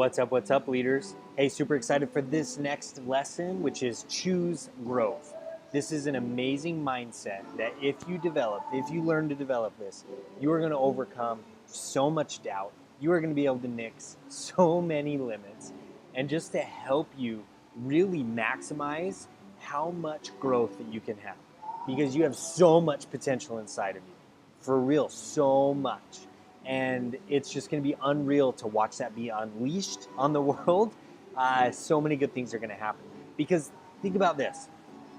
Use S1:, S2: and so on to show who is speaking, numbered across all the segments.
S1: What's up, leaders? Hey, super excited for this next lesson, which is choose growth. This is an amazing mindset that if you learn to develop this, you are going to overcome so much doubt. You are going to be able to nix so many limits, and just to help you really maximize how much growth that you can have, because you have so much potential inside of you. For real, so much. And it's just going to be unreal to watch that be unleashed on the world. So many good things are going to happen. Because think about this: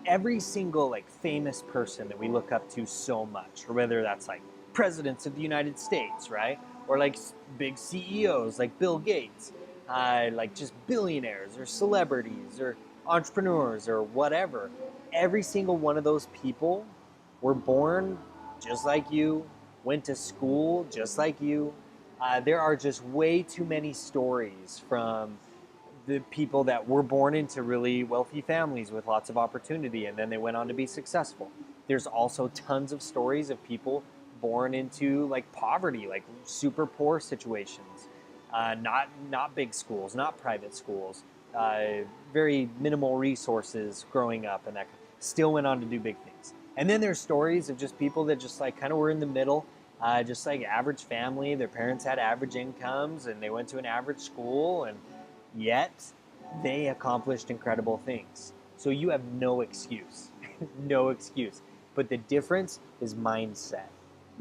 S1: every single famous person that we look up to so much, or whether that's like presidents of the United States, right, or like big CEOs like Bill Gates, like just billionaires or celebrities or entrepreneurs or whatever. Every single one of those people were born just like you, went to school just like you. There are just way too many stories from the people that were born into really wealthy families with lots of opportunity, and then they went on to be successful. There's also tons of stories of people born into like poverty, like super poor situations, not big schools, not private schools, very minimal resources growing up, and that still went on to do big things. And then there's stories of just people that just like kind of were in the middle, just like average family. Their parents had average incomes, and they went to an average school, and yet they accomplished incredible things. So you have no excuse, no excuse. But the difference is mindset.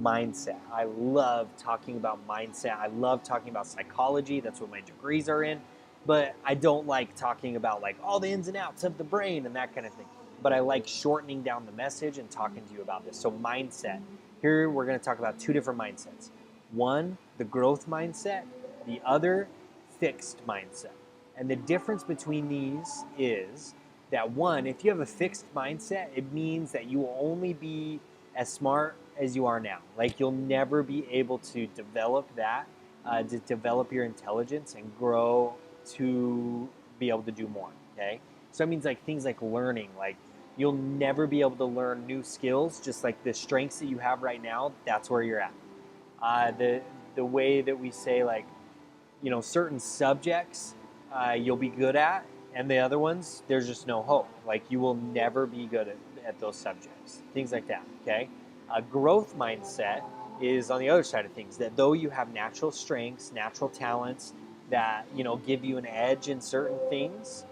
S1: Mindset. I love talking about mindset. I love talking about psychology. That's what my degrees are in. But I don't like talking about like all the ins and outs of the brain and that kind of thing. But I like shortening down the message and talking to you about this. So mindset. Here we're going to talk about two different mindsets. One, the growth mindset. The other, fixed mindset. And the difference between these is that one, if you have a fixed mindset, it means that you will only be as smart as you are now. Like you'll never be able to develop that, to develop your intelligence and grow to be able to do more. Okay, so that means like things like learning, like you'll never be able to learn new skills. Just like the strengths that you have right now, that's where you're at. The way that we say like, certain subjects you'll be good at, and the other ones there's just no hope. Like you will never be good at those subjects. Things like that. Okay. A growth mindset is on the other side of things, that though you have natural strengths, natural talents that give you an edge in certain things,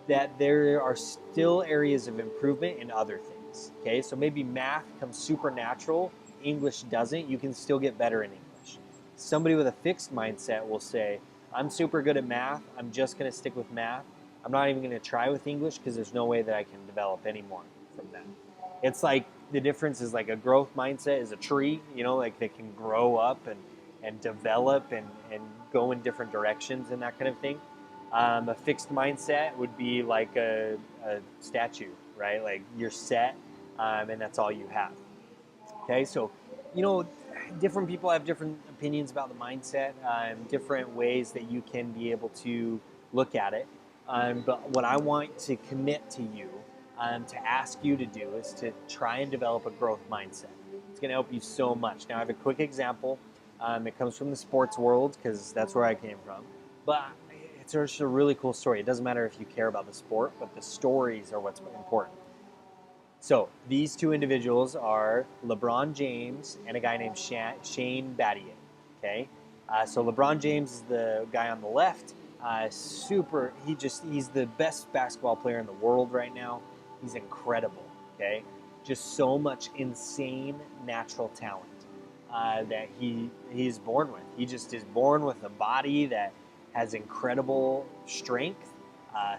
S1: that there are still areas of improvement in other things. Okay, so maybe math comes supernatural, English doesn't. You can still get better in English. Somebody with a fixed mindset will say, I'm super good at math, I'm just going to stick with math. I'm not even going to try with English because there's no way that I can develop any more from that. It's like the difference is like a growth mindset is a tree, like they can grow up and develop and go in different directions and that kind of thing. A fixed mindset would be like a statue, right? Like you're set, and that's all you have. Okay, so different people have different opinions about the mindset, different ways that you can be able to look at it. But what I want to commit to you, to ask you to do, is to try and develop a growth mindset. It's going to help you so much. Now, I have a quick example. It comes from the sports world because that's where I came from. But it's just a really cool story. It doesn't matter if you care about the sport, but the stories are what's important. So these two individuals are LeBron James and a guy named Shane Battier. Okay, so LeBron James is the guy on the left. He's the best basketball player in the world right now. He's incredible. Okay, just so much insane natural talent that he's born with. He just is born with a body that has incredible strength,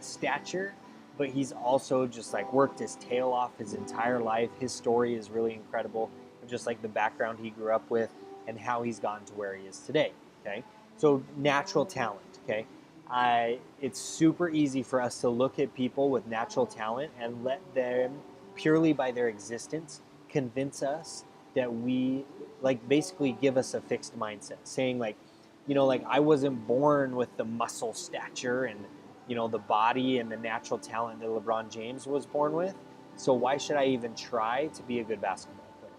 S1: stature, but he's also just like worked his tail off his entire life. His story is really incredible, just like the background he grew up with and how he's gotten to where he is today. Okay, so natural talent. Okay, it's super easy for us to look at people with natural talent and let them, purely by their existence, convince us that we, like, basically give us a fixed mindset, saying like, like I wasn't born with the muscle stature and the body and the natural talent that LeBron James was born with. So why should I even try to be a good basketball player?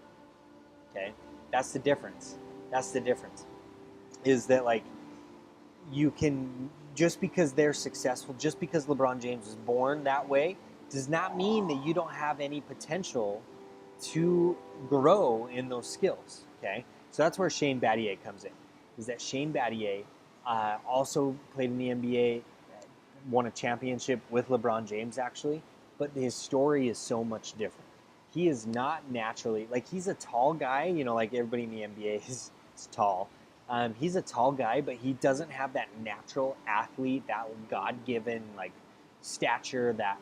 S1: Okay, that's the difference. That's the difference. Is that like you can, just because they're successful, just because LeBron James was born that way, does not mean that you don't have any potential to grow in those skills. Okay, so that's where Shane Battier comes in. Is that Shane Battier also played in the NBA, won a championship with LeBron James actually, but his story is so much different. He is not naturally, like, he's a tall guy, you know, like everybody in the NBA is tall. He's a tall guy, but he doesn't have that natural athlete, that God-given like stature, that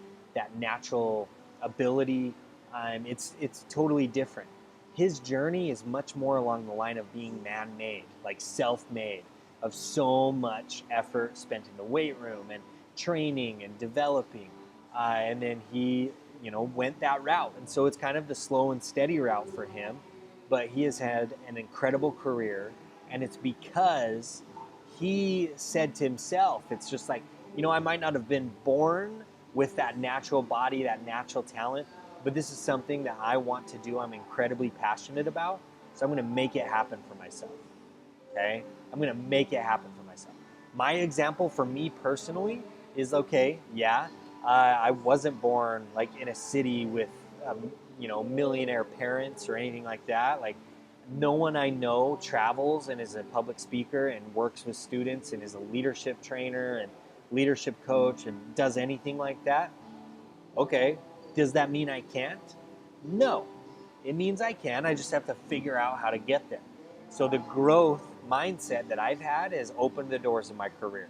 S1: natural ability. It's totally different. His journey is much more along the line of being man-made, like self-made, of so much effort spent in the weight room and training and developing, and then he, you know, went that route. And so it's kind of the slow and steady route for him, but he has had an incredible career, and it's because he said to himself, it's just like, you know, I might not have been born with that natural body, that natural talent, but this is something that I want to do. I'm incredibly passionate about, so I'm going to make it happen for myself. Okay, I'm going to make it happen for myself. My example for me personally is, okay, yeah, I wasn't born like in a city with you know, millionaire parents or anything like that. Like, no one I know travels and is a public speaker and works with students and is a leadership trainer and leadership coach and does anything like that. Okay, does that mean I can't? No, it means I can. I just have to figure out how to get there. So the growth mindset that I've had has opened the doors in my career.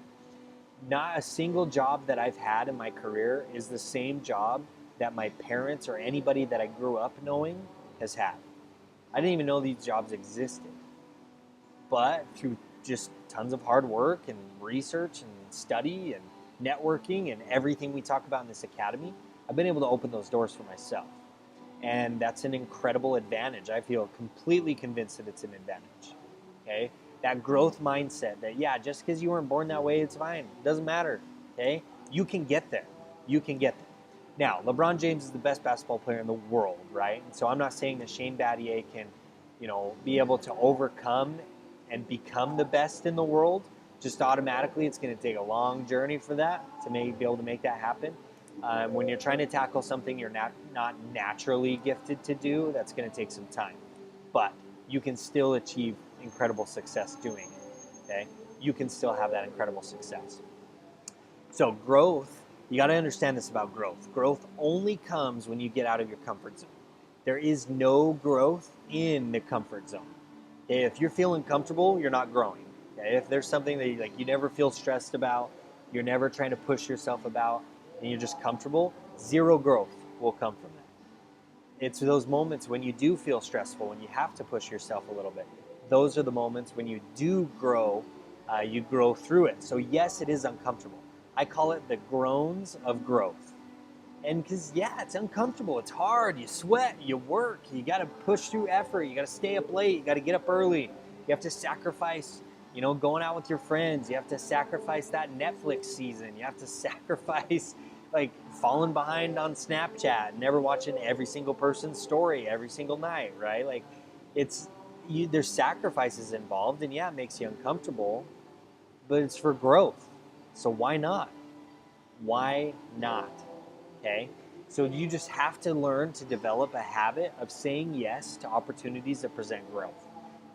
S1: Not a single job that I've had in my career is the same job that my parents or anybody that I grew up knowing has had. I didn't even know these jobs existed. But through just tons of hard work and research and study and networking and everything we talk about in this academy, I've been able to open those doors for myself. And that's an incredible advantage. I feel completely convinced that it's an advantage. Okay? That growth mindset that, yeah, just because you weren't born that way, it's fine. It doesn't matter. Okay? You can get there. You can get there. Now, LeBron James is the best basketball player in the world, right? And so I'm not saying that Shane Battier can, you know, be able to overcome and become the best in the world just automatically. It's going to take a long journey for that, to be able to make that happen. When you're trying to tackle something you're not naturally gifted to do, that's going to take some time. But you can still achieve incredible success doing it. Okay? You can still have that incredible success. So growth, you got to understand this about growth. Growth only comes when you get out of your comfort zone. There is no growth in the comfort zone. Okay? If you're feeling comfortable, you're not growing. Okay? If there's something that you never feel stressed about, you're never trying to push yourself about, and you're just comfortable, zero growth will come from that. It's those moments when you do feel stressful, when you have to push yourself a little bit. Those are the moments when you do grow, you grow through it. So yes, it is uncomfortable. I call it the groans of growth. And because, yeah, it's uncomfortable. It's hard. You sweat. You work. You got to push through effort. You got to stay up late. You got to get up early. You have to sacrifice, you know, going out with your friends. You have to sacrifice that Netflix season. You have to sacrifice, like, falling behind on Snapchat, never watching every single person's story every single night, right? Like, there's sacrifices involved, and yeah, it makes you uncomfortable, but it's for growth. So why not? Why not? Okay? So you just have to learn to develop a habit of saying yes to opportunities that present growth.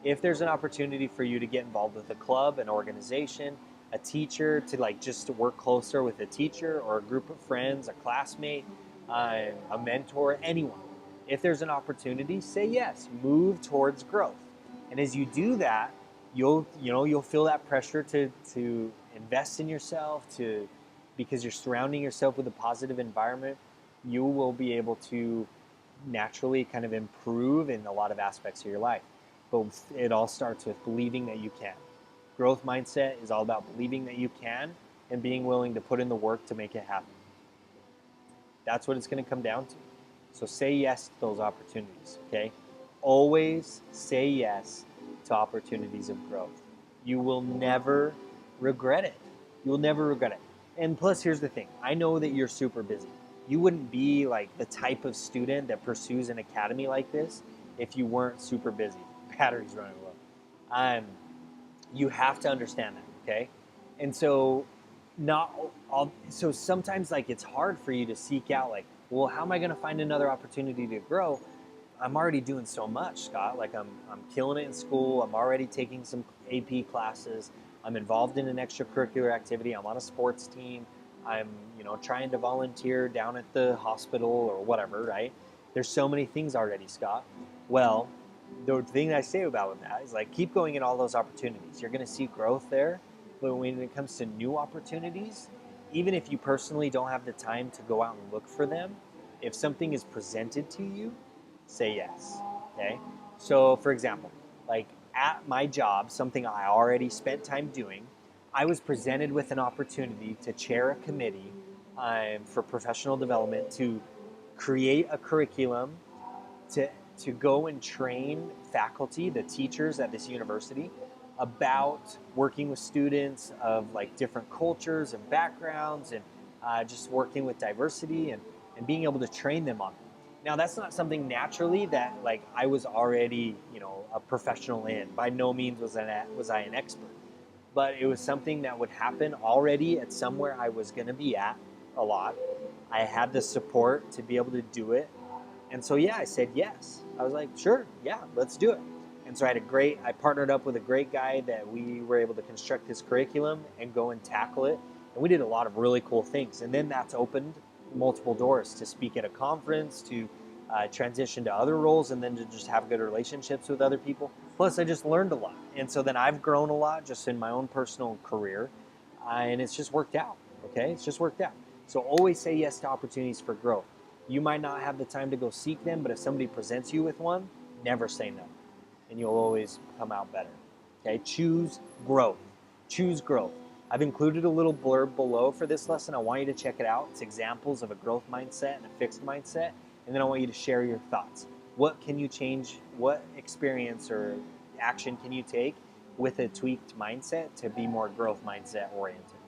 S1: If there's an opportunity for you to get involved with a club, an organization, a teacher, to like just to work closer with a teacher or a group of friends, a classmate, a mentor, anyone. If there's an opportunity, say yes. Move towards growth. And as you do that, you'll feel that pressure to invest in yourself, because you're surrounding yourself with a positive environment. You will be able to naturally kind of improve in a lot of aspects of your life. But it all starts with believing that you can. Growth mindset is all about believing that you can and being willing to put in the work to make it happen. That's what it's going to come down to. So say yes to those opportunities, okay? Always say yes to opportunities of growth. You will never regret it. You will never regret it. And plus, here's the thing. I know that you're super busy. You wouldn't be like the type of student that pursues an academy like this if you weren't super busy. Battery's running low. You have to understand that, okay? And so not all, so sometimes like it's hard for you to seek out like, well, how am I going to find another opportunity to grow? I'm already doing so much, Scott. Like I'm killing it in school. I'm already taking some AP classes. I'm involved in an extracurricular activity. I'm on a sports team. I'm, trying to volunteer down at the hospital or whatever, right? There's so many things already, Scott. Well, the thing I say about that is like keep going in all those opportunities. You're going to see growth there, but when it comes to new opportunities, even if you personally don't have the time to go out and look for them, if something is presented to you, say yes. Okay. So, for example, like at my job, something I already spent time doing, I was presented with an opportunity to chair a committee for professional development to create a curriculum to go and train faculty, the teachers at this university, about working with students of like different cultures and backgrounds, and just working with diversity, and being able to train them on it. Now that's not something naturally that like I was already a professional in. By no means was I an expert, but it was something that would happen already at somewhere I was going to be at a lot. I had the support to be able to do it, and so, yeah, I said yes. I was like, sure, yeah, let's do it. And so I partnered up with a great guy that we were able to construct this curriculum and go and tackle it. And we did a lot of really cool things. And then that's opened multiple doors to speak at a conference, to transition to other roles, and then to just have good relationships with other people. Plus, I just learned a lot. And so then I've grown a lot just in my own personal career. And it's just worked out, okay? It's just worked out. So always say yes to opportunities for growth. You might not have the time to go seek them, but if somebody presents you with one, never say no, and you'll always come out better. Okay, choose growth. Choose growth. I've included a little blurb below for this lesson. I want you to check it out. It's examples of a growth mindset and a fixed mindset, and then I want you to share your thoughts. What can you change? What experience or action can you take with a tweaked mindset to be more growth mindset oriented?